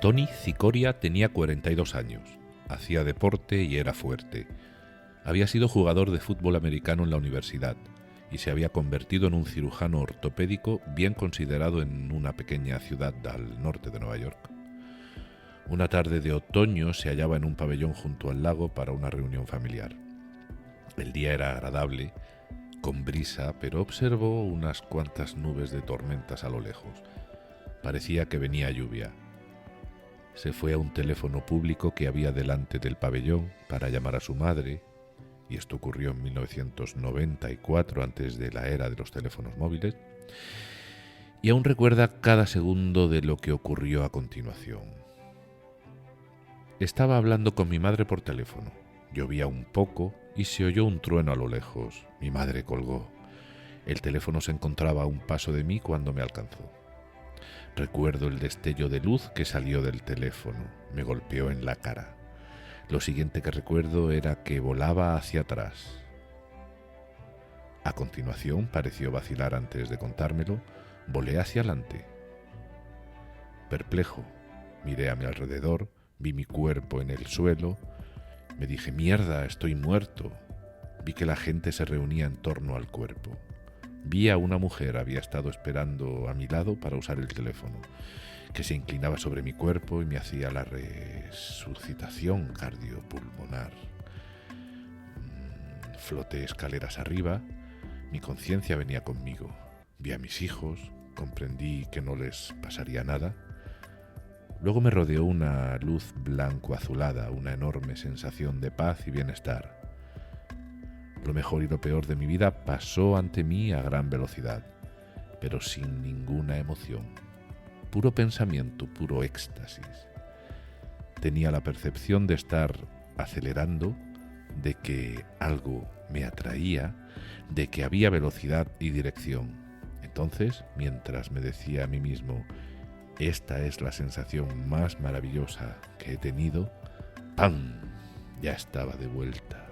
Tony Cicoria tenía 42 años, hacía deporte y era fuerte. Había sido jugador de fútbol americano en la universidad y se había convertido en un cirujano ortopédico bien considerado en una pequeña ciudad al norte de Nueva York. Una tarde de otoño se hallaba en un pabellón junto al lago para una reunión familiar. El día era agradable, con brisa, pero observó unas cuantas nubes de tormentas a lo lejos. Parecía que venía lluvia. Se fue a un teléfono público que había delante del pabellón para llamar a su madre, y esto ocurrió en 1994, antes de la era de los teléfonos móviles, y aún recuerda cada segundo de lo que ocurrió a continuación. Estaba hablando con mi madre por teléfono. Llovía un poco y se oyó un trueno a lo lejos. Mi madre colgó. El teléfono se encontraba a un paso de mí cuando me alcanzó. Recuerdo el destello de luz que salió del teléfono. Me golpeó en la cara. Lo siguiente que recuerdo era que volaba hacia atrás. A continuación, pareció vacilar antes de contármelo, volé hacia adelante. Perplejo, miré a mi alrededor, vi mi cuerpo en el suelo, me dije, mierda, estoy muerto. Vi que la gente se reunía en torno al cuerpo. Vi a una mujer, había estado esperando a mi lado para usar el teléfono, que se inclinaba sobre mi cuerpo y me hacía la resucitación cardiopulmonar. Floté escaleras arriba, mi conciencia venía conmigo. Vi a mis hijos, comprendí que no les pasaría nada. Luego me rodeó una luz blanco-azulada, una enorme sensación de paz y bienestar. Lo mejor y lo peor de mi vida pasó ante mí a gran velocidad, pero sin ninguna emoción. Puro pensamiento, puro éxtasis. Tenía la percepción de estar acelerando, de que algo me atraía, de que había velocidad y dirección. Entonces, mientras me decía a mí mismo, esta es la sensación más maravillosa que he tenido, ¡pam!, ya estaba de vuelta.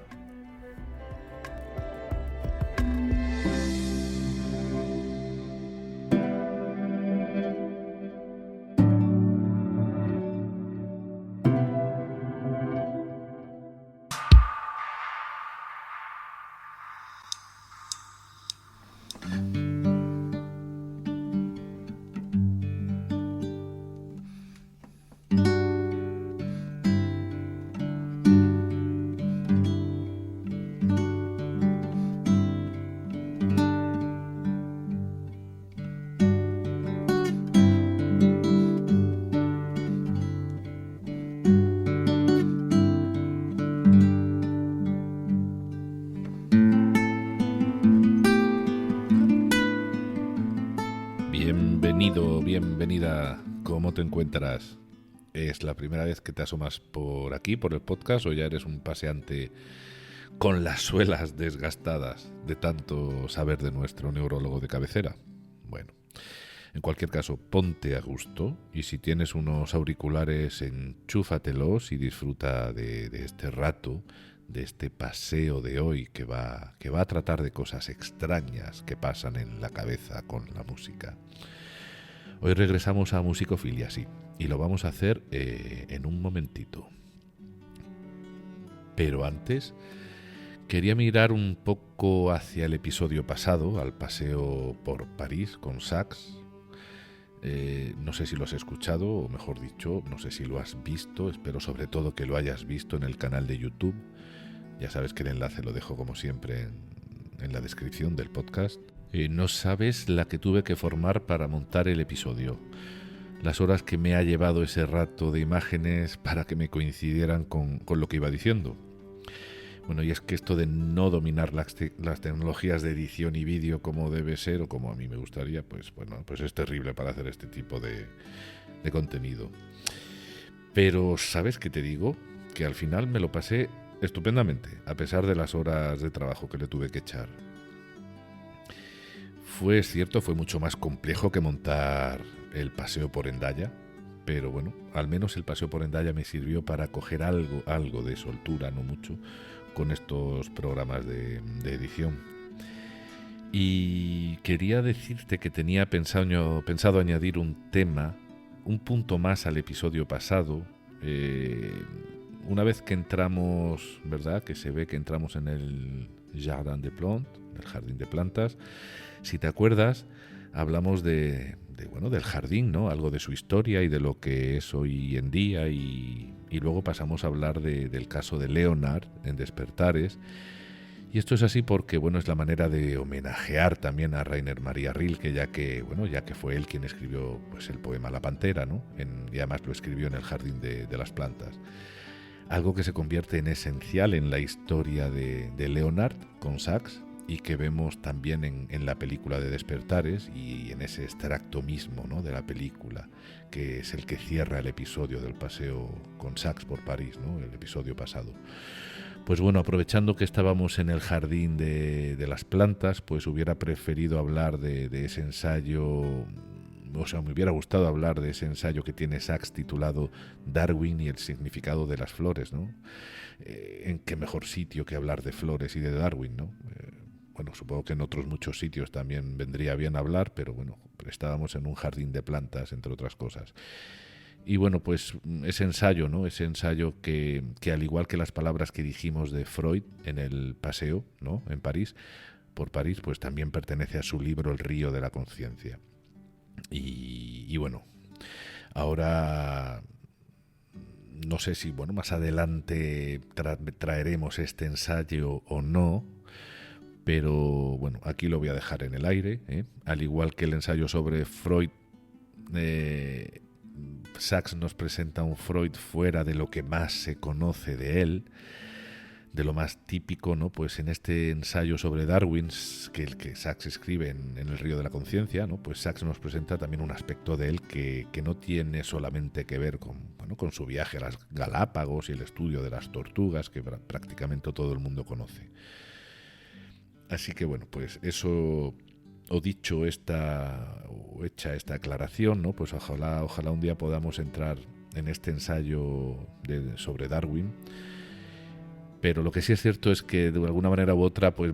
Bienvenida, ¿cómo te encuentras? ¿Es la primera vez que te asomas por aquí, por el podcast, o ya eres un paseante con las suelas desgastadas de tanto saber de nuestro neurólogo de cabecera? Bueno, en cualquier caso, ponte a gusto y si tienes unos auriculares, enchúfatelos y disfruta de este rato, de este paseo de hoy que va a tratar de cosas extrañas que pasan en la cabeza con la música. Hoy regresamos a Musicofilia, sí, y lo vamos a hacer en un momentito. Pero antes, quería mirar un poco hacia el episodio pasado, al paseo por París con Sax. No sé si lo has escuchado, o mejor dicho, no sé si lo has visto, espero sobre todo que lo hayas visto en el canal de YouTube. Ya sabes que el enlace lo dejo como siempre en la descripción del podcast. No sabes la que tuve que formar para montar el episodio. Las horas que me ha llevado ese rato de imágenes para que me coincidieran con lo que iba diciendo. Bueno, y es que esto de no dominar las tecnologías de edición y vídeo como debe ser o como a mí me gustaría, pues es terrible para hacer este tipo de contenido. Pero ¿sabes qué te digo? Que al final me lo pasé estupendamente, a pesar de las horas de trabajo que le tuve que echar. Es cierto, fue mucho más complejo que montar el paseo por Hendaya, pero bueno, al menos el paseo por Hendaya me sirvió para coger algo de soltura, no mucho, con estos programas de edición. Y quería decirte que tenía pensado añadir un tema un punto más al episodio pasado. Una vez que entramos, ¿verdad? Que se ve que entramos en el Jardin des Plantes, el jardín de plantas. Si te acuerdas, hablamos bueno, del jardín, ¿no? Algo de su historia y de lo que es hoy en día, y luego pasamos a hablar del caso de Leonard en Despertares. Y esto es así porque, bueno, es la manera de homenajear también a Rainer Maria Rilke, ya que fue él quien escribió, pues, el poema La Pantera, ¿no? Y además lo escribió en el jardín de las plantas. Algo que se convierte en esencial en la historia de Leonard con Sachs, y que vemos también en la película de Despertares y en ese extracto mismo, ¿no? De la película, que es el que cierra el episodio del paseo con Sachs por París, ¿no? El episodio pasado. Pues bueno, aprovechando que estábamos en el jardín de las plantas, pues hubiera preferido hablar de ese ensayo, o sea, me hubiera gustado hablar de ese ensayo que tiene Sachs titulado Darwin y el significado de las flores, ¿no? ¿En qué mejor sitio que hablar de flores y de Darwin, ¿no? Bueno, supongo que en otros muchos sitios también vendría bien hablar, pero bueno, estábamos en un jardín de plantas, entre otras cosas. Y bueno, pues ese ensayo, ¿no? Ese ensayo que al igual que las palabras que dijimos de Freud en el paseo, ¿no? En París, por París, pues también pertenece a su libro El río de la conciencia. Y bueno, ahora no sé si, bueno, más adelante traeremos este ensayo o no, pero bueno, aquí lo voy a dejar en el aire, ¿eh? Al igual que el ensayo sobre Freud, Sachs nos presenta un Freud fuera de lo que más se conoce de él, de lo más típico, ¿no? Pues en este ensayo sobre Darwin, que el que Sachs escribe en El río de la conciencia, ¿no? Pues Sachs nos presenta también un aspecto de él que no tiene solamente que ver con su viaje a las Galápagos y el estudio de las tortugas, que prácticamente todo el mundo conoce. Así que bueno, pues eso, o dicho o hecha esta aclaración, ¿no? Pues ojalá un día podamos entrar en este ensayo sobre Darwin. Pero lo que sí es cierto es que de alguna manera u otra, pues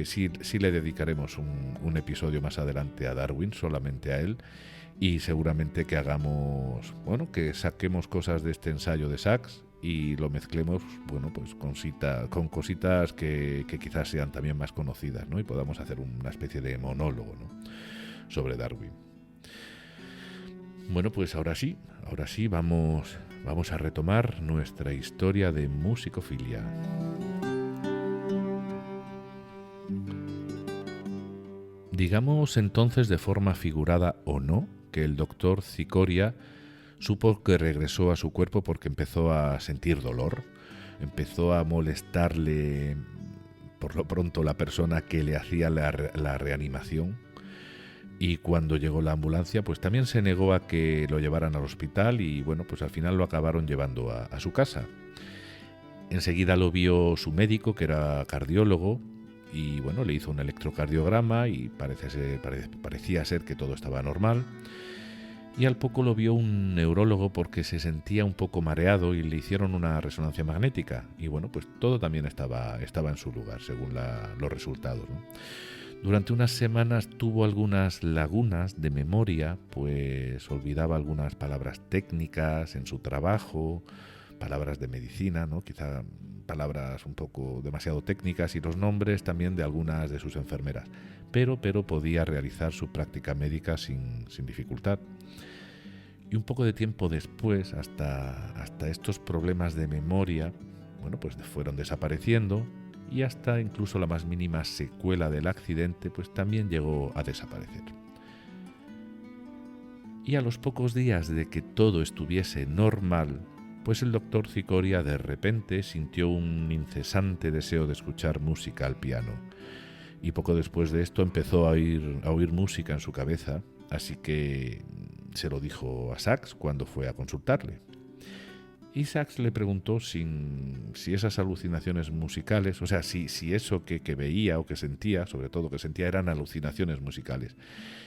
sí le dedicaremos un episodio más adelante a Darwin, solamente a él, y seguramente que que saquemos cosas de este ensayo de Sachs y lo mezclemos, bueno, pues con cositas que quizás sean también más conocidas, ¿no? Y podamos hacer una especie de monólogo, ¿no? Sobre Darwin. Bueno, pues ahora sí vamos a retomar nuestra historia de musicofilia. Digamos entonces, de forma figurada o no, que el doctor Cicoria supo que regresó a su cuerpo porque empezó a sentir dolor, empezó a molestarle por lo pronto la persona que le hacía la reanimación, y cuando llegó la ambulancia pues también se negó a que lo llevaran al hospital, y bueno, pues al final lo acabaron llevando a su casa. Enseguida lo vio su médico, que era cardiólogo, y bueno, le hizo un electrocardiograma y parecía ser que todo estaba normal. Y al poco lo vio un neurólogo porque se sentía un poco mareado y le hicieron una resonancia magnética. Y bueno, pues todo también estaba en su lugar, según los resultados, ¿no? Durante unas semanas tuvo algunas lagunas de memoria, pues olvidaba algunas palabras técnicas en su trabajo, palabras de medicina, ¿no? Quizá palabras un poco demasiado técnicas, y los nombres también de algunas de sus enfermeras. Pero podía realizar su práctica médica sin dificultad. Y un poco de tiempo después, hasta estos problemas de memoria, bueno, pues fueron desapareciendo, y hasta incluso la más mínima secuela del accidente pues también llegó a desaparecer. Y a los pocos días de que todo estuviese normal, pues el doctor Cicoria de repente sintió un incesante deseo de escuchar música al piano. Y poco después de esto empezó a oír música en su cabeza, así que se lo dijo a Sachs cuando fue a consultarle. Y Sachs le preguntó si esas alucinaciones musicales, o sea, si eso que veía o que sentía, sobre todo que sentía, eran alucinaciones musicales.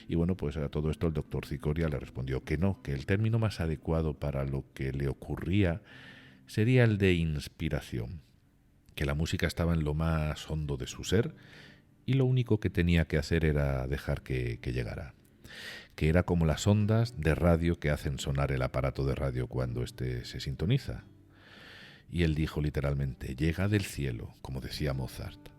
Y bueno, pues a todo esto el doctor Cicoria le respondió que no, que el término más adecuado para lo que le ocurría sería el de inspiración, que la música estaba en lo más hondo de su ser y lo único que tenía que hacer era dejar que llegara. que era como las ondas de radio que hacen sonar el aparato de radio cuando éste se sintoniza. Y él dijo literalmente, llega del cielo, como decía Mozart.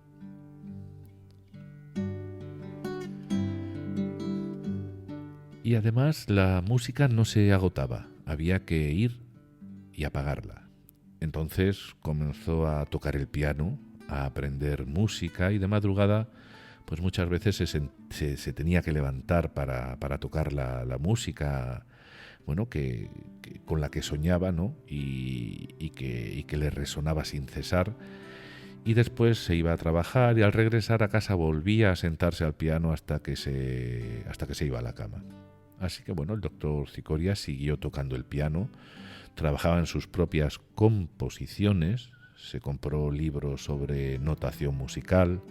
Y además la música no se agotaba, había que ir y apagarla. Entonces comenzó a tocar el piano, a aprender música y de madrugada pues muchas veces se tenía que levantar para tocar la música, bueno, que con la que soñaba, ¿no? y que le resonaba sin cesar. Y después se iba a trabajar y al regresar a casa volvía a sentarse al piano hasta que se iba a la cama. Así que bueno, el doctor Cicoria siguió tocando el piano, trabajaba en sus propias composiciones, se compró libros sobre notación musical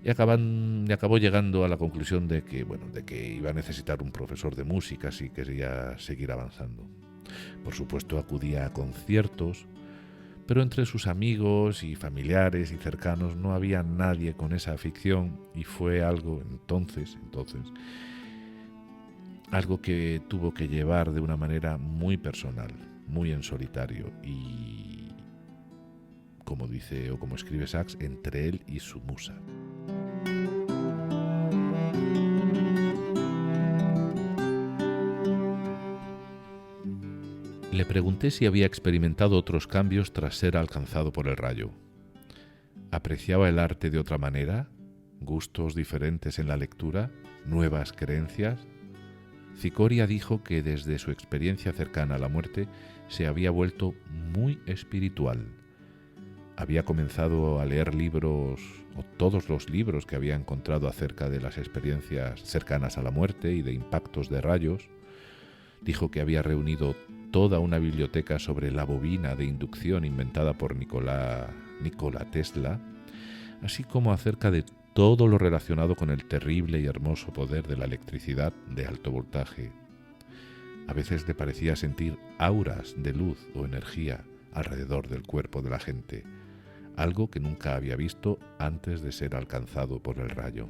y acabó llegando a la conclusión de que iba a necesitar un profesor de música si quería seguir avanzando. Por supuesto acudía a conciertos, pero entre sus amigos y familiares y cercanos no había nadie con esa afición y fue algo entonces algo que tuvo que llevar de una manera muy personal, muy en solitario y, como dice o como escribe Sachs, entre él y su musa. Le pregunté si había experimentado otros cambios tras ser alcanzado por el rayo. ¿Apreciaba el arte de otra manera? ¿Gustos diferentes en la lectura? ¿Nuevas creencias? Cicoria dijo que desde su experiencia cercana a la muerte se había vuelto muy espiritual. Había comenzado a leer libros, o todos los libros que había encontrado acerca de las experiencias cercanas a la muerte y de impactos de rayos. Dijo que había reunido toda una biblioteca sobre la bobina de inducción inventada por Nikola Tesla, así como acerca de todo lo relacionado con el terrible y hermoso poder de la electricidad de alto voltaje. A veces le parecía sentir auras de luz o energía alrededor del cuerpo de la gente, algo que nunca había visto antes de ser alcanzado por el rayo.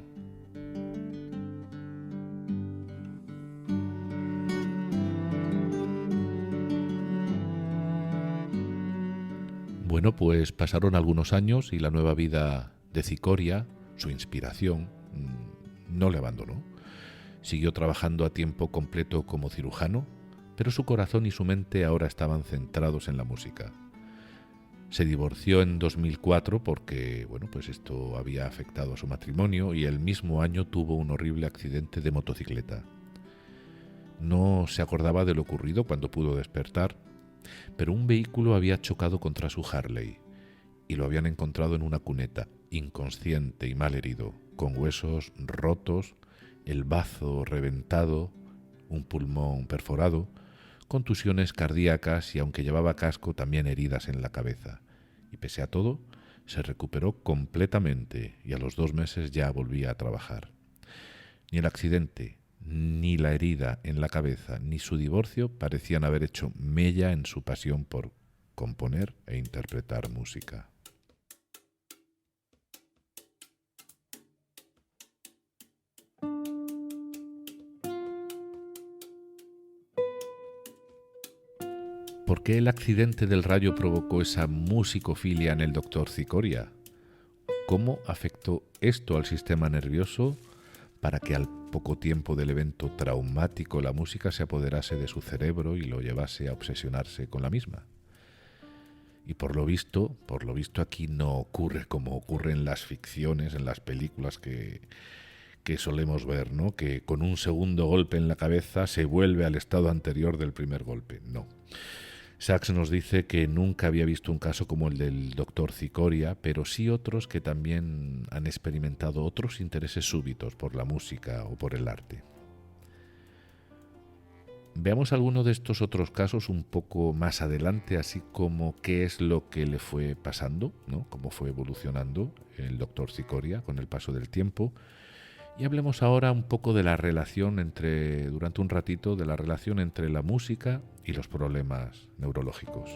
Bueno, pues pasaron algunos años y la nueva vida de Cicoria, su inspiración, no le abandonó. Siguió trabajando a tiempo completo como cirujano, pero su corazón y su mente ahora estaban centrados en la música. Se divorció en 2004 porque, pues esto había afectado a su matrimonio y el mismo año tuvo un horrible accidente de motocicleta. No se acordaba de lo ocurrido cuando pudo despertar, pero un vehículo había chocado contra su Harley y lo habían encontrado en una cuneta, inconsciente y mal herido, con huesos rotos, el bazo reventado, un pulmón perforado, contusiones cardíacas y, aunque llevaba casco, también heridas en la cabeza. Y pese a todo, se recuperó completamente y a los 2 meses ya volvía a trabajar. Ni el accidente, ni la herida en la cabeza, ni su divorcio parecían haber hecho mella en su pasión por componer e interpretar música. ¿Por qué el accidente del rayo provocó esa musicofilia en el doctor Cicoria? ¿Cómo afectó esto al sistema nervioso para que al poco tiempo del evento traumático la música se apoderase de su cerebro y lo llevase a obsesionarse con la misma? Y por lo visto aquí no ocurre como ocurre en las ficciones, en las películas que solemos ver, ¿no? Que con un segundo golpe en la cabeza se vuelve al estado anterior del primer golpe. No. Sachs nos dice que nunca había visto un caso como el del doctor Cicoria, pero sí otros que también han experimentado otros intereses súbitos por la música o por el arte. Veamos alguno de estos otros casos un poco más adelante, así como qué es lo que le fue pasando, ¿no? Cómo fue evolucionando el doctor Cicoria con el paso del tiempo. Y hablemos ahora un poco de la relación durante un ratito, de la relación entre la música y los problemas neurológicos.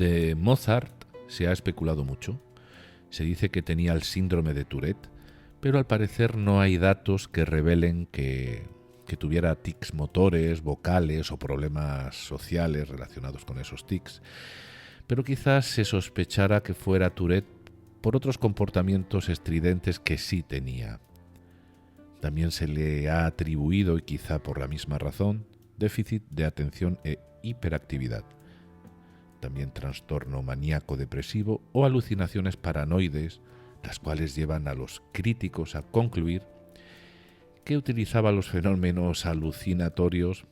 De Mozart se ha especulado mucho. Se dice que tenía el síndrome de Tourette, pero al parecer no hay datos que revelen que tuviera tics motores, vocales o problemas sociales relacionados con esos tics. Pero quizás se sospechara que fuera Tourette por otros comportamientos estridentes que sí tenía. También se le ha atribuido, y quizá por la misma razón, déficit de atención e hiperactividad. También trastorno maníaco-depresivo o alucinaciones paranoides, las cuales llevan a los críticos a concluir que utilizaba los fenómenos alucinatorios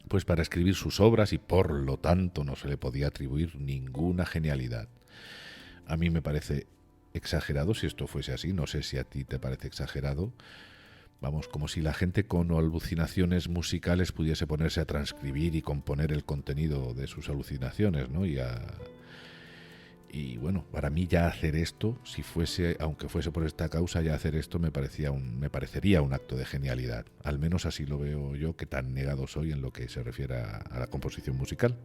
pues para escribir sus obras y por lo tanto no se le podía atribuir ninguna genialidad. A mí me parece exagerado si esto fuese así, no sé si a ti te parece exagerado. Vamos, como si la gente con alucinaciones musicales pudiese ponerse a transcribir y componer el contenido de sus alucinaciones, ¿no? Y bueno, para mí ya hacer esto, si fuese, aunque fuese por esta causa, ya hacer esto me parecería un acto de genialidad. Al menos así lo veo yo, que tan negado soy en lo que se refiere a la composición musical.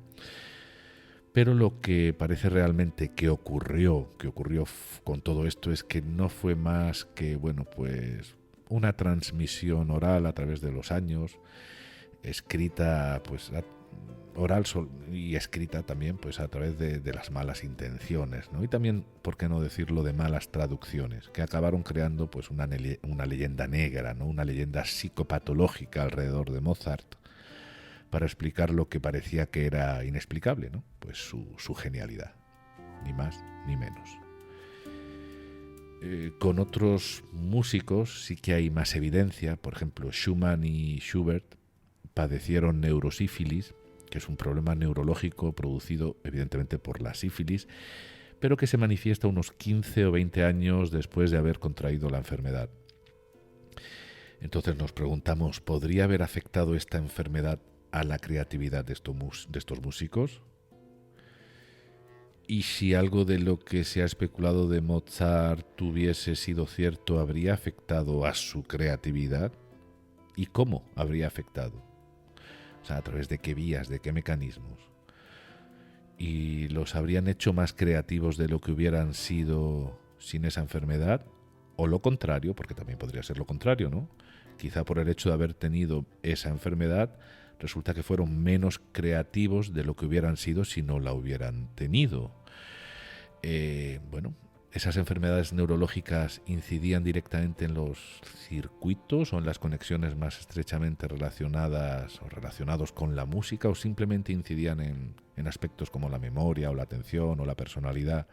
Pero lo que parece realmente que ocurrió con todo esto es que no fue más que, bueno, pues una transmisión oral a través de los años, escrita pues oral y escrita también pues a través de las malas intenciones, ¿no? Y también, por qué no decirlo, de malas traducciones que acabaron creando pues una leyenda negra, ¿no? Una leyenda psicopatológica alrededor de Mozart para explicar lo que parecía que era inexplicable, ¿no? Pues su genialidad, ni más ni menos. Con otros músicos sí que hay más evidencia. Por ejemplo, Schumann y Schubert padecieron neurosífilis, que es un problema neurológico producido evidentemente por la sífilis, pero que se manifiesta unos 15 o 20 años después de haber contraído la enfermedad. Entonces nos preguntamos, ¿podría haber afectado esta enfermedad a la creatividad de estos músicos? Y si algo de lo que se ha especulado de Mozart hubiese sido cierto, ¿habría afectado a su creatividad? ¿Y cómo habría afectado? O sea, ¿a través de qué vías, de qué mecanismos? ¿Y los habrían hecho más creativos de lo que hubieran sido sin esa enfermedad? O lo contrario, porque también podría ser lo contrario, ¿no? Quizá por el hecho de haber tenido esa enfermedad, resulta que fueron menos creativos de lo que hubieran sido si no la hubieran tenido. Bueno, esas enfermedades neurológicas incidían directamente en los circuitos o en las conexiones más estrechamente relacionadas o relacionados con la música, o simplemente incidían en aspectos como la memoria o la atención o la personalidad,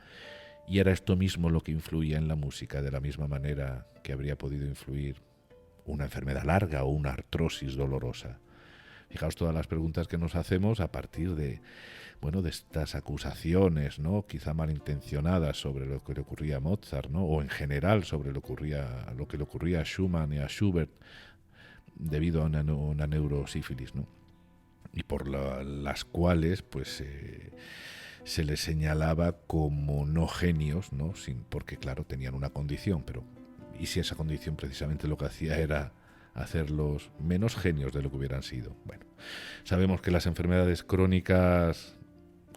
y era esto mismo lo que influía en la música de la misma manera que habría podido influir una enfermedad larga o una artrosis dolorosa. Fijaos todas las preguntas que nos hacemos a partir de estas acusaciones, ¿no? Quizá malintencionadas sobre lo que le ocurría a Mozart, ¿no? O en general sobre lo que le ocurría a Schumann y a Schubert debido a una neurosífilis, ¿no? Y por las cuales pues se les señalaba como no genios, ¿no? Porque claro, tenían una condición, pero ¿y si esa condición precisamente lo que hacía era hacerlos menos genios de lo que hubieran sido? Bueno, sabemos que las enfermedades crónicas,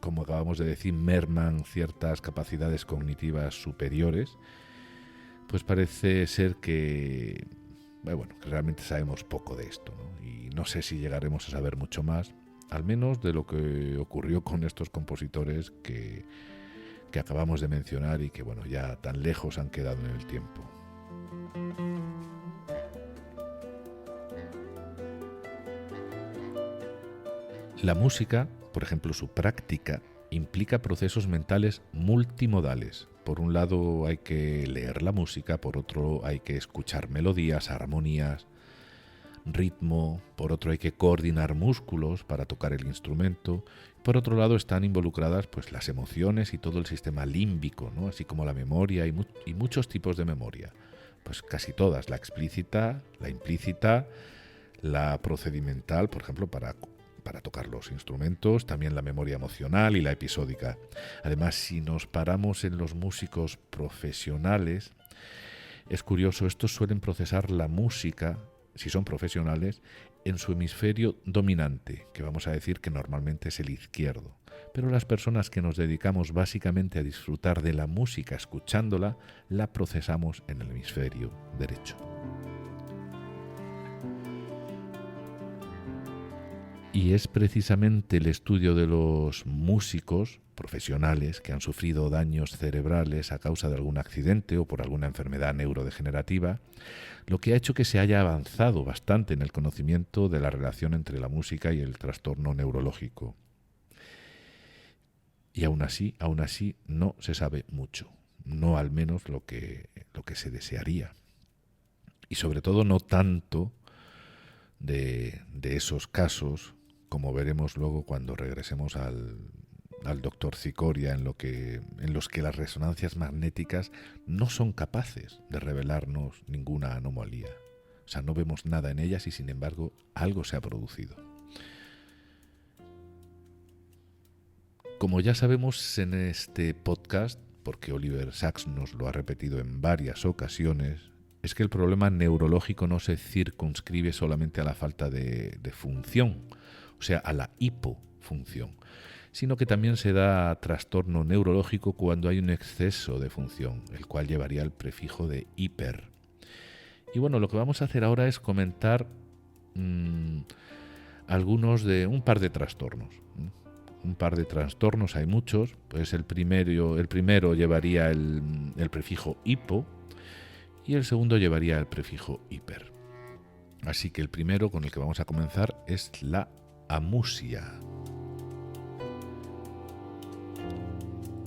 como acabamos de decir, merman ciertas capacidades cognitivas superiores. Pues parece ser que realmente sabemos poco de esto, ¿no? Y no sé si llegaremos a saber mucho más, al menos de lo que ocurrió con estos compositores que acabamos de mencionar y que ya tan lejos han quedado en el tiempo. La música, por ejemplo, su práctica, implica procesos mentales multimodales. Por un lado hay que leer la música, por otro hay que escuchar melodías, armonías, ritmo, por otro hay que coordinar músculos para tocar el instrumento, por otro lado están involucradas pues las emociones y todo el sistema límbico, ¿no? Así como la memoria y muchos tipos de memoria, pues casi todas, la explícita, la implícita, la procedimental, por ejemplo, para tocar los instrumentos, también la memoria emocional y la episódica. Además, si nos paramos en los músicos profesionales, es curioso, estos suelen procesar la música si son profesionales, en su hemisferio dominante, que vamos a decir que normalmente es el izquierdo. Pero las personas que nos dedicamos básicamente a disfrutar de la música escuchándola, la procesamos en el hemisferio derecho. Y es precisamente el estudio de los músicos profesionales que han sufrido daños cerebrales a causa de algún accidente o por alguna enfermedad neurodegenerativa lo que ha hecho que se haya avanzado bastante en el conocimiento de la relación entre la música y el trastorno neurológico. Y aún así no se sabe mucho, no al menos lo que se desearía. Y sobre todo no tanto de esos casos, como veremos luego cuando regresemos al doctor Cicoria, en los que las resonancias magnéticas no son capaces de revelarnos ninguna anomalía. O sea, no vemos nada en ellas y sin embargo algo se ha producido. Como ya sabemos en este podcast, porque Oliver Sacks nos lo ha repetido en varias ocasiones, es que el problema neurológico no se circunscribe solamente a la falta de función, o sea, a la hipofunción, sino que también se da trastorno neurológico cuando hay un exceso de función, el cual llevaría el prefijo de hiper. Y bueno, lo que vamos a hacer ahora es comentar algunos de un par de trastornos. Un par de trastornos, hay muchos, pues el primero llevaría el prefijo hipo y el segundo llevaría el prefijo hiper. Así que el primero con el que vamos a comenzar es la amusia.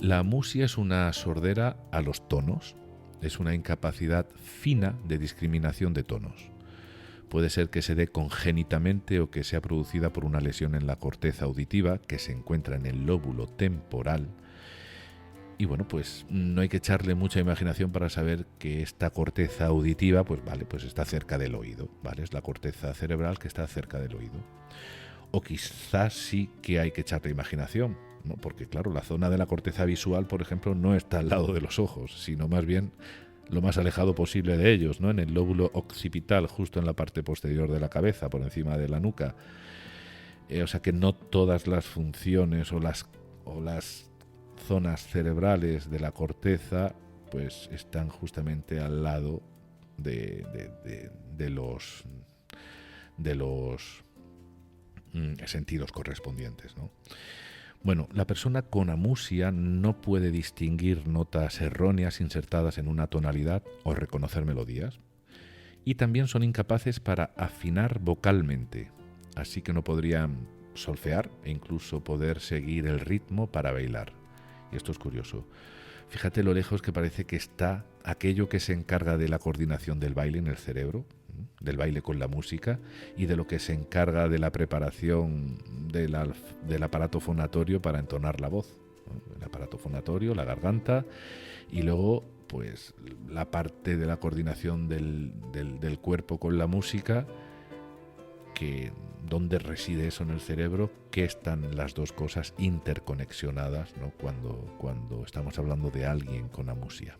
La amusia es una sordera a los tonos, es una incapacidad fina de discriminación de tonos. Puede ser que se dé congénitamente o que sea producida por una lesión en la corteza auditiva que se encuentra en el lóbulo temporal. Y bueno, pues no hay que echarle mucha imaginación para saber que esta corteza auditiva, pues está cerca del oído, ¿vale? Es la corteza cerebral que está cerca del oído. O quizás sí que hay que echarle imaginación, ¿no? Porque claro, la zona de la corteza visual, por ejemplo, no está al lado de los ojos, sino más bien lo más alejado posible de ellos, ¿no? En el lóbulo occipital, justo en la parte posterior de la cabeza, por encima de la nuca. O sea que no todas las funciones o las zonas cerebrales de la corteza pues están justamente al lado de los sentidos correspondientes, ¿no? Bueno, la persona con amusia no puede distinguir notas erróneas insertadas en una tonalidad o reconocer melodías. Y también son incapaces para afinar vocalmente, así que no podrían solfear e incluso poder seguir el ritmo para bailar. Y esto es curioso. Fíjate lo lejos que parece que está aquello que se encarga de la coordinación del baile en el cerebro, del baile con la música, y de lo que se encarga de la preparación del aparato fonatorio para entonar la voz, ¿no? El aparato fonatorio, la garganta, y luego pues la parte de la coordinación del cuerpo con la música, que dónde reside eso en el cerebro, que están las dos cosas interconexionadas, ¿no? cuando estamos hablando de alguien con amusia.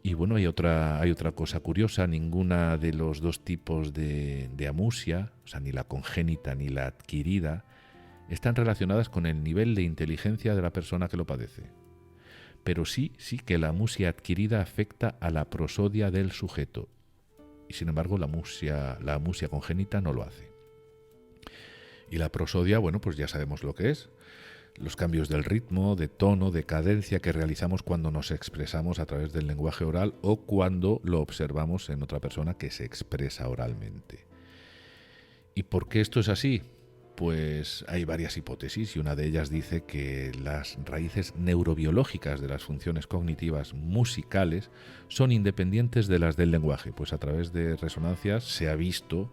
Y bueno, hay otra cosa curiosa: ninguna de los dos tipos de amusia, o sea, ni la congénita ni la adquirida, están relacionadas con el nivel de inteligencia de la persona que lo padece. Pero sí que la amusia adquirida afecta a la prosodia del sujeto, y sin embargo la amusia congénita no lo hace. Y la prosodia, bueno, pues ya sabemos lo que es. Los cambios del ritmo, de tono, de cadencia que realizamos cuando nos expresamos a través del lenguaje oral o cuando lo observamos en otra persona que se expresa oralmente. ¿Y por qué esto es así? Pues hay varias hipótesis y una de ellas dice que las raíces neurobiológicas de las funciones cognitivas musicales son independientes de las del lenguaje, pues a través de resonancias se ha visto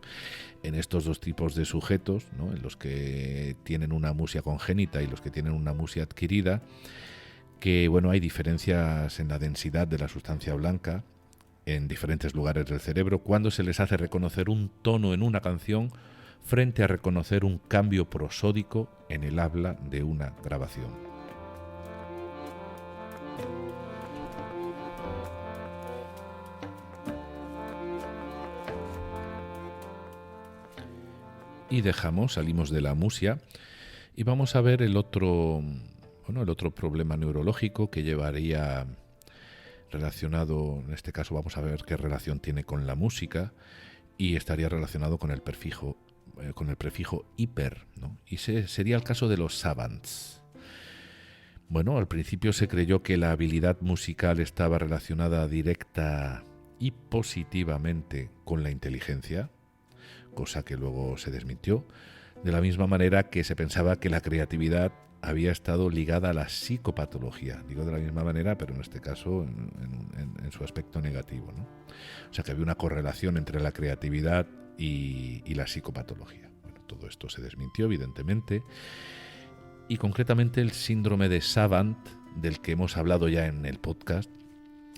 en estos dos tipos de sujetos, ¿no? En los que tienen una amusia congénita y los que tienen una amusia adquirida, que bueno, hay diferencias en la densidad de la sustancia blanca en diferentes lugares del cerebro cuando se les hace reconocer un tono en una canción frente a reconocer un cambio prosódico en el habla de una grabación. Y salimos de la musia y vamos a ver el otro problema neurológico que llevaría relacionado, en este caso vamos a ver qué relación tiene con la música y estaría relacionado con el prefijo hiper, ¿no? Y sería el caso de los savants. Bueno, al principio se creyó que la habilidad musical estaba relacionada directa y positivamente con la inteligencia, cosa que luego se desmintió, de la misma manera que se pensaba que la creatividad había estado ligada a la psicopatología. Digo de la misma manera, pero en este caso en su aspecto negativo, ¿no? O sea que había una correlación entre la creatividad y la psicopatología. Bueno, todo esto se desmintió, evidentemente. Y concretamente el síndrome de Savant, del que hemos hablado ya en el podcast,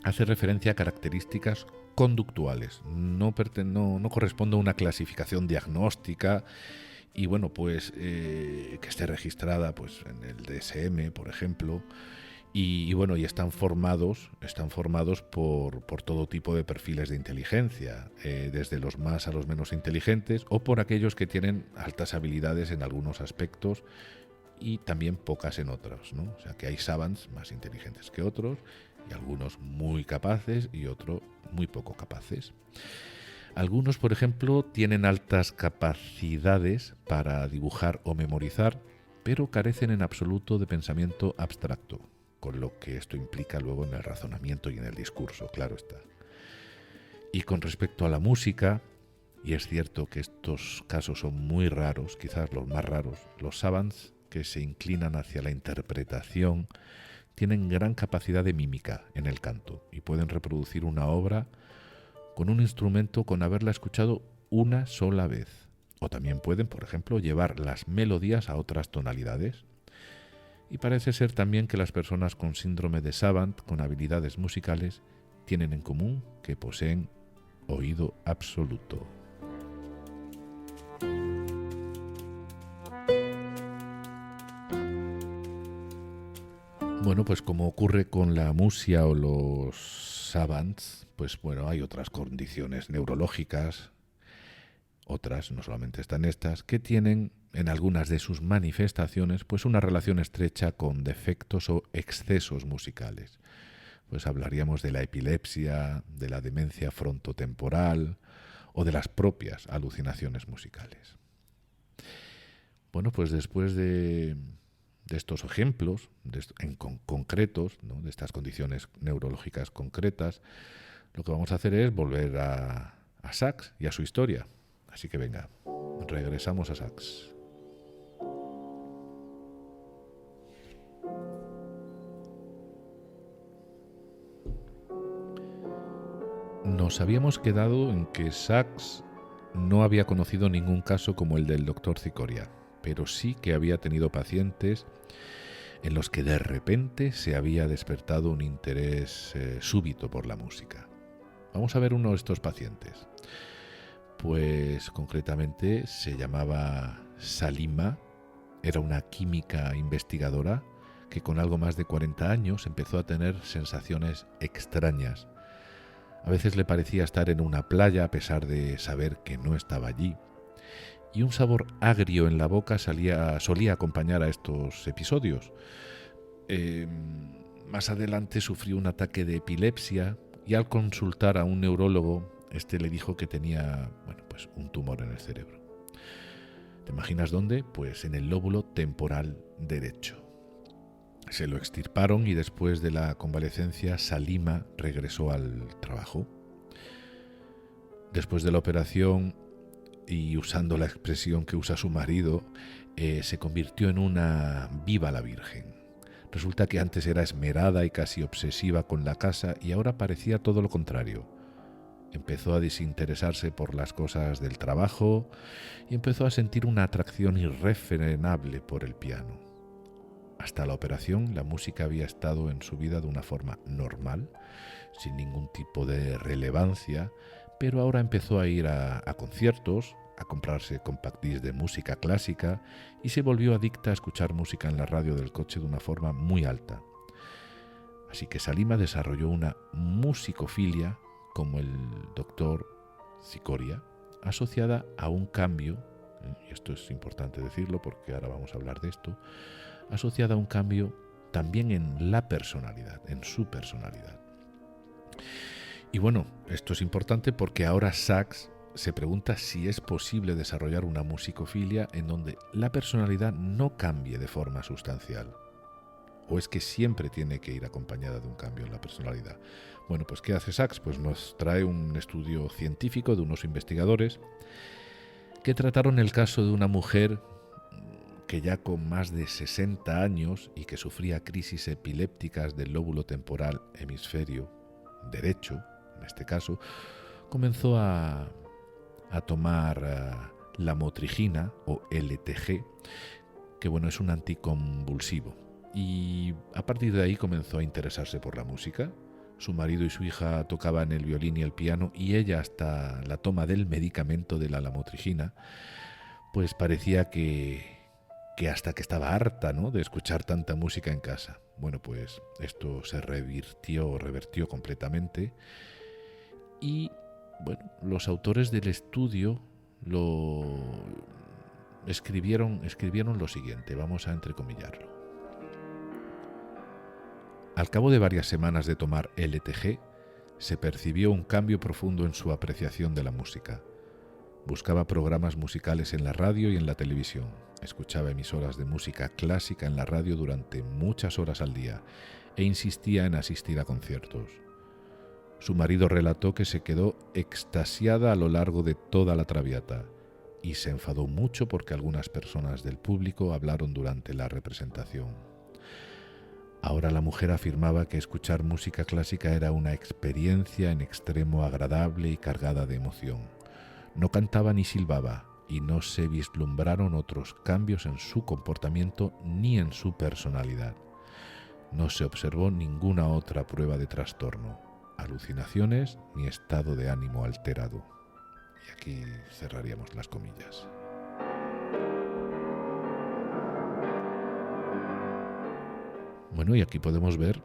hace referencia a características conductuales. No corresponde a una clasificación diagnóstica y bueno, pues que esté registrada pues en el DSM, por ejemplo, y bueno, y están formados por todo tipo de perfiles de inteligencia, desde los más a los menos inteligentes o por aquellos que tienen altas habilidades en algunos aspectos y también pocas en otros, ¿no? O sea que hay savants más inteligentes que otros y algunos muy capaces y otros muy poco capaces. Algunos, por ejemplo, tienen altas capacidades para dibujar o memorizar, pero carecen en absoluto de pensamiento abstracto, con lo que esto implica luego en el razonamiento y en el discurso, claro está. Y con respecto a la música, y es cierto que estos casos son muy raros, quizás los más raros, los savants que se inclinan hacia la interpretación tienen gran capacidad de mímica en el canto y pueden reproducir una obra con un instrumento con haberla escuchado una sola vez. O también pueden, por ejemplo, llevar las melodías a otras tonalidades. Y parece ser también que las personas con síndrome de Savant, con habilidades musicales, tienen en común que poseen oído absoluto. Bueno, pues como ocurre con la musia o los savants, pues bueno, hay otras condiciones neurológicas, otras, no solamente están estas, que tienen en algunas de sus manifestaciones pues una relación estrecha con defectos o excesos musicales. Pues hablaríamos de la epilepsia, de la demencia frontotemporal o de las propias alucinaciones musicales. Bueno, pues después de estos ejemplos concretos, ¿no? De estas condiciones neurológicas concretas, lo que vamos a hacer es volver a Sachs y a su historia. Así que venga, regresamos a Sachs. Nos habíamos quedado en que Sachs no había conocido ningún caso como el del doctor Cicoria, pero sí que había tenido pacientes en los que de repente se había despertado un interés súbito por la música. Vamos a ver uno de estos pacientes. Pues concretamente se llamaba Salima, era una química investigadora que con algo más de 40 años empezó a tener sensaciones extrañas. A veces le parecía estar en una playa a pesar de saber que no estaba allí. Y un sabor agrio en la boca solía acompañar a estos episodios. Más adelante sufrió un ataque de epilepsia y al consultar a un neurólogo, este le dijo que tenía, pues un tumor en el cerebro. ¿Te imaginas dónde? Pues en el lóbulo temporal derecho. Se lo extirparon y después de la convalecencia Salima regresó al trabajo. Después de la operación, y usando la expresión que usa su marido, se convirtió en una viva la Virgen. Resulta que antes era esmerada y casi obsesiva con la casa y ahora parecía todo lo contrario. Empezó a desinteresarse por las cosas del trabajo y empezó a sentir una atracción irrefrenable por el piano. Hasta la operación, la música había estado en su vida de una forma normal, sin ningún tipo de relevancia, pero ahora empezó a ir a conciertos, a comprarse compact discs de música clásica y se volvió adicta a escuchar música en la radio del coche de una forma muy alta. Así que Salima desarrolló una musicofilia, como el doctor Cicoria, asociada a un cambio y esto es importante decirlo porque ahora vamos a hablar de esto, asociada a un cambio también en la personalidad, en su personalidad. Y bueno, esto es importante porque ahora Sachs se pregunta si es posible desarrollar una musicofilia en donde la personalidad no cambie de forma sustancial. ¿O es que siempre tiene que ir acompañada de un cambio en la personalidad? Bueno, pues ¿qué hace Sachs? Pues nos trae un estudio científico de unos investigadores que trataron el caso de una mujer que ya con más de 60 años y que sufría crisis epilépticas del lóbulo temporal hemisferio derecho, en este caso, comenzó a tomar lamotrigina o LTG, que bueno, es un anticonvulsivo. Y a partir de ahí comenzó a interesarse por la música. Su marido y su hija tocaban el violín y el piano y ella, hasta la toma del medicamento de la lamotrigina, pues parecía que hasta que estaba harta, ¿no?, de escuchar tanta música en casa. Bueno, pues esto se revertió completamente y bueno, los autores del estudio escribieron lo siguiente, vamos a entrecomillarlo. Al cabo de varias semanas de tomar LTG, se percibió un cambio profundo en su apreciación de la música. Buscaba programas musicales en la radio y en la televisión. Escuchaba emisoras de música clásica en la radio durante muchas horas al día e insistía en asistir a conciertos. Su marido relató que se quedó extasiada a lo largo de toda la traviata y se enfadó mucho porque algunas personas del público hablaron durante la representación. Ahora la mujer afirmaba que escuchar música clásica era una experiencia en extremo agradable y cargada de emoción. No cantaba ni silbaba y no se vislumbraron otros cambios en su comportamiento ni en su personalidad. No se observó ninguna otra prueba de trastorno, alucinaciones ni estado de ánimo alterado. Y aquí cerraríamos las comillas. Bueno, y aquí podemos ver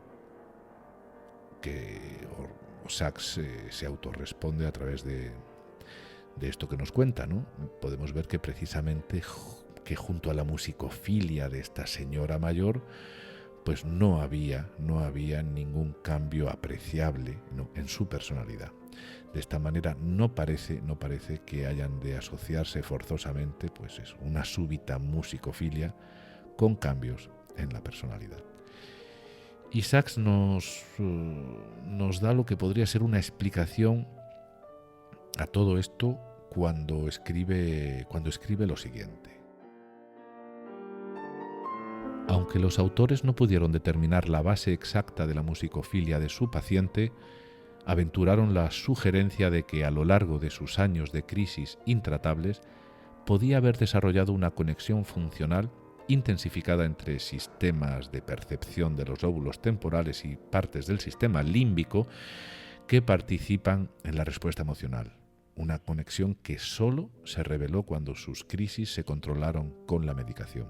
que Sachs se autorresponde a través de esto que nos cuenta, ¿no? Podemos ver que precisamente que junto a la musicofilia de esta señora mayor, pues no había ningún cambio apreciable, ¿no?, en su personalidad. De esta manera no parece que hayan de asociarse forzosamente, pues eso, una súbita musicofilia con cambios en la personalidad. Y Sachs nos da lo que podría ser una explicación a todo esto cuando escribe lo siguiente. Aunque los autores no pudieron determinar la base exacta de la musicofilia de su paciente, aventuraron la sugerencia de que a lo largo de sus años de crisis intratables podía haber desarrollado una conexión funcional intensificada entre sistemas de percepción de los lóbulos temporales y partes del sistema límbico que participan en la respuesta emocional. Una conexión que solo se reveló cuando sus crisis se controlaron con la medicación.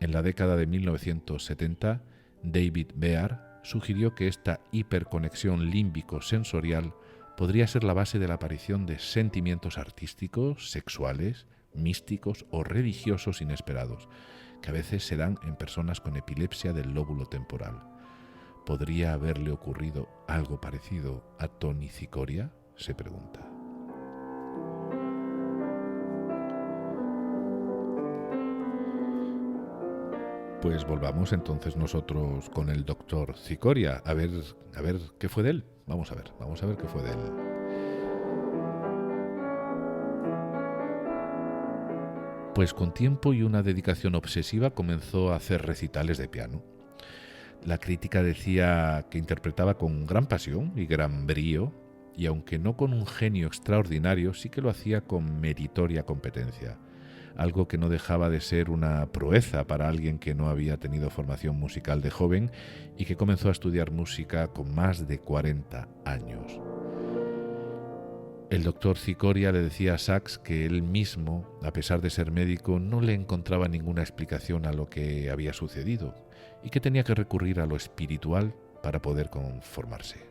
En la década de 1970, David Bear sugirió que esta hiperconexión límbico-sensorial podría ser la base de la aparición de sentimientos artísticos, sexuales, místicos o religiosos inesperados, que a veces se dan en personas con epilepsia del lóbulo temporal. ¿Podría haberle ocurrido algo parecido a Tony Cicoria?, se pregunta. Pues volvamos entonces nosotros con el doctor Cicoria, a ver qué fue de él. Vamos a ver qué fue de él. Pues con tiempo y una dedicación obsesiva comenzó a hacer recitales de piano. La crítica decía que interpretaba con gran pasión y gran brío, y aunque no con un genio extraordinario, sí que lo hacía con meritoria competencia, algo que no dejaba de ser una proeza para alguien que no había tenido formación musical de joven y que comenzó a estudiar música con más de 40 años. El doctor Cicoria le decía a Sachs que él mismo, a pesar de ser médico, no le encontraba ninguna explicación a lo que había sucedido y que tenía que recurrir a lo espiritual para poder conformarse.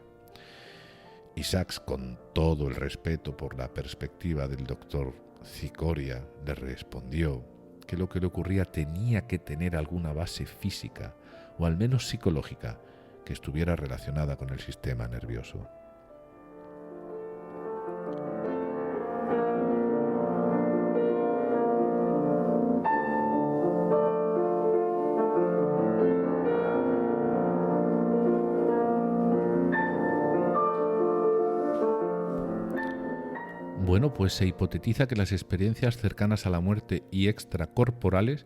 Y Sachs, con todo el respeto por la perspectiva del doctor Cicoria le respondió que lo que le ocurría tenía que tener alguna base física o al menos psicológica que estuviera relacionada con el sistema nervioso. Bueno, pues se hipotetiza que las experiencias cercanas a la muerte y extracorporales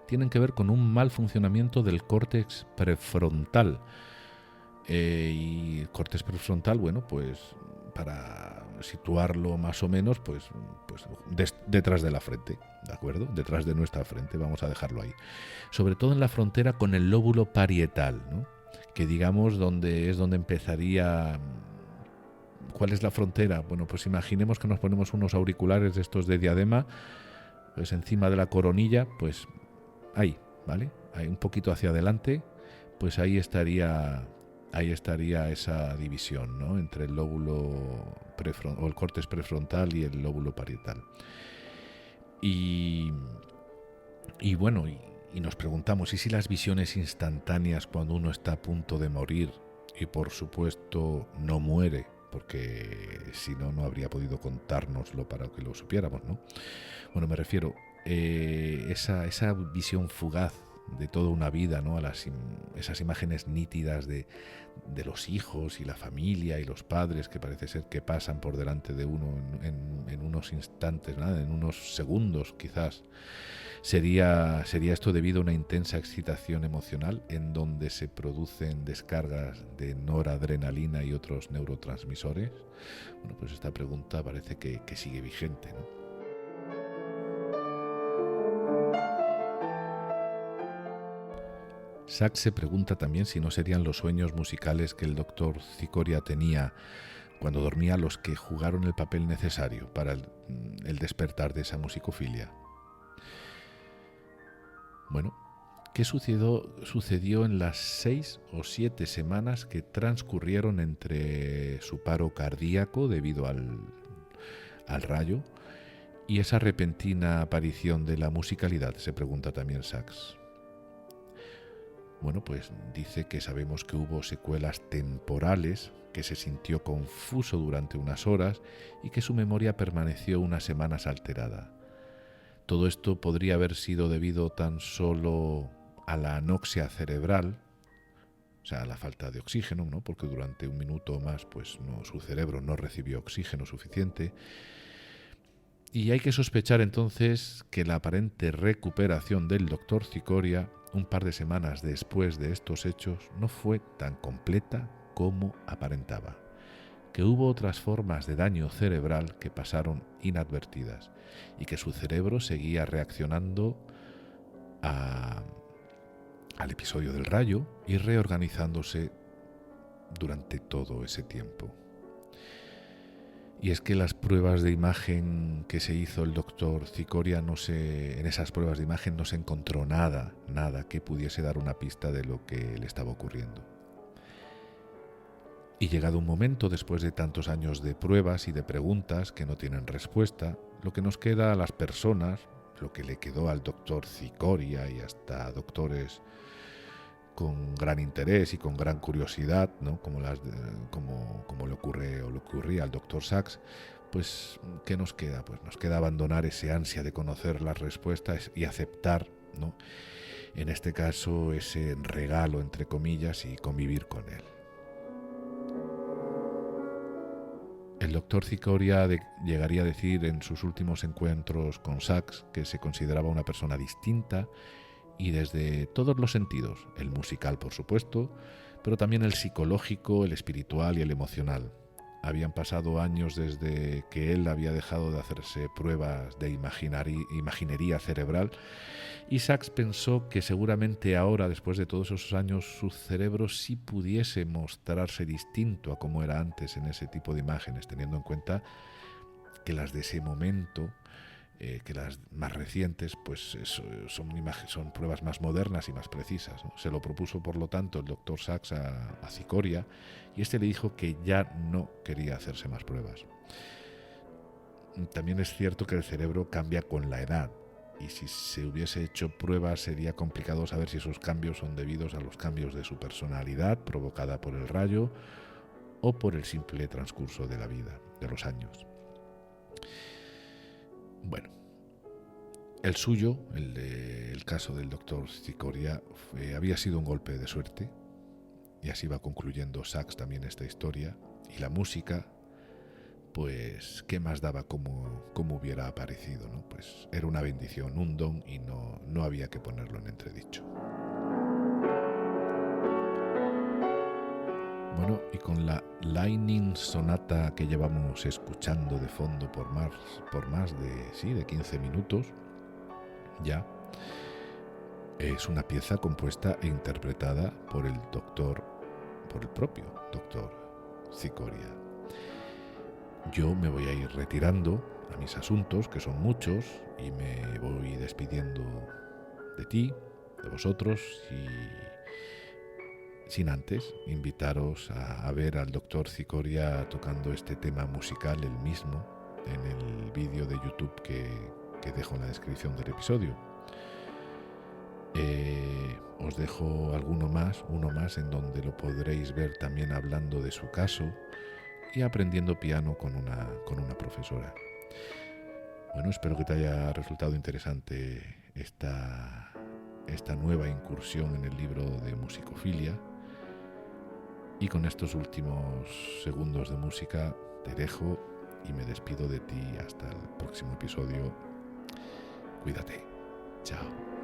tienen que ver con un mal funcionamiento del córtex prefrontal. Y el córtex prefrontal, bueno, pues para situarlo más o menos, pues detrás de la frente, ¿de acuerdo? Detrás de nuestra frente, vamos a dejarlo ahí. Sobre todo en la frontera con el lóbulo parietal, ¿no? Que digamos donde empezaría. ¿Cuál es la frontera? Bueno, pues imaginemos que nos ponemos unos auriculares de estos de diadema, pues encima de la coronilla, pues ahí, ¿vale? Ahí un poquito hacia adelante, pues ahí estaría esa división, ¿no? Entre el lóbulo o el córtex prefrontal y el lóbulo parietal. Y bueno, y nos preguntamos, ¿y si las visiones instantáneas cuando uno está a punto de morir y por supuesto no muere? Porque si no, no habría podido contárnoslo para que lo supiéramos, ¿no? Bueno, me refiero esa visión fugaz de toda una vida, ¿no? Esas imágenes nítidas de los hijos y la familia y los padres que parece ser que pasan por delante de uno en unos instantes, ¿no? En unos segundos quizás. ¿Sería esto debido a una intensa excitación emocional en donde se producen descargas de noradrenalina y otros neurotransmisores? Bueno, pues esta pregunta parece que sigue vigente, ¿no? Sachs se pregunta también si no serían los sueños musicales que el doctor Cicoria tenía cuando dormía los que jugaron el papel necesario para el despertar de esa musicofilia. Bueno, ¿qué sucedió en las 6 o 7 semanas que transcurrieron entre su paro cardíaco debido al rayo y esa repentina aparición de la musicalidad? Se pregunta también Sachs. Bueno, pues dice que sabemos que hubo secuelas temporales, que se sintió confuso durante unas horas y que su memoria permaneció unas semanas alterada. Todo esto podría haber sido debido tan solo a la anoxia cerebral, o sea, a la falta de oxígeno, ¿no? Porque durante un minuto o más pues su cerebro no recibió oxígeno suficiente. Y hay que sospechar entonces que la aparente recuperación del doctor Cicoria un par de semanas después de estos hechos no fue tan completa como aparentaba, que hubo otras formas de daño cerebral que pasaron inadvertidas y que su cerebro seguía reaccionando al episodio del rayo y reorganizándose durante todo ese tiempo. Y es que las pruebas de imagen que se hizo el doctor Cicoria, en esas pruebas de imagen no se encontró nada que pudiese dar una pista de lo que le estaba ocurriendo. Y llegado un momento, después de tantos años de pruebas y de preguntas que no tienen respuesta, lo que nos queda a las personas, lo que le quedó al doctor Cicoria y hasta doctores con gran interés y con gran curiosidad, ¿no? como le ocurría al doctor Sachs, pues ¿qué nos queda? Pues nos queda abandonar ese ansia de conocer las respuestas y aceptar, ¿no? En este caso, ese regalo, entre comillas, y convivir con él. El doctor Cicoria llegaría a decir en sus últimos encuentros con Sachs que se consideraba una persona distinta y desde todos los sentidos, el musical por supuesto, pero también el psicológico, el espiritual y el emocional. Habían pasado años desde que él había dejado de hacerse pruebas de imaginería cerebral y Sachs pensó que seguramente ahora, después de todos esos años, su cerebro sí pudiese mostrarse distinto a como era antes en ese tipo de imágenes, teniendo en cuenta que las de ese momento, que las más recientes, pues son pruebas más modernas y más precisas, ¿no? Se lo propuso, por lo tanto, el doctor Sachs a Cicoria y este le dijo que ya no quería hacerse más pruebas. también es cierto que el cerebro cambia con la edad, y si se hubiese hecho pruebas sería complicado saber si esos cambios son debidos a los cambios de su personalidad provocada por el rayo o por el simple transcurso de la vida, de los años. Bueno, el suyo, el caso del doctor Cicoria, había sido un golpe de suerte, y así va concluyendo Sachs también esta historia. Y la música, pues, ¿qué más daba como hubiera aparecido, ¿no? Pues era una bendición, un don, y no había que ponerlo en entredicho. Bueno, y con la Lightning Sonata que llevamos escuchando de fondo por más de 15 minutos, ya, es una pieza compuesta e interpretada por el propio doctor Cicoria. Yo me voy a ir retirando a mis asuntos, que son muchos, y me voy despidiendo de ti, de vosotros, y sin antes invitaros a ver al doctor Cicoria tocando este tema musical, el mismo, en el vídeo de YouTube que dejo en la descripción del episodio. Os dejo uno más en donde lo podréis ver también hablando de su caso y aprendiendo piano con una profesora. Bueno, espero que te haya resultado interesante esta nueva incursión en el libro de musicofilia. Y con estos últimos segundos de música te dejo y me despido de ti hasta el próximo episodio. Cuídate. Chao.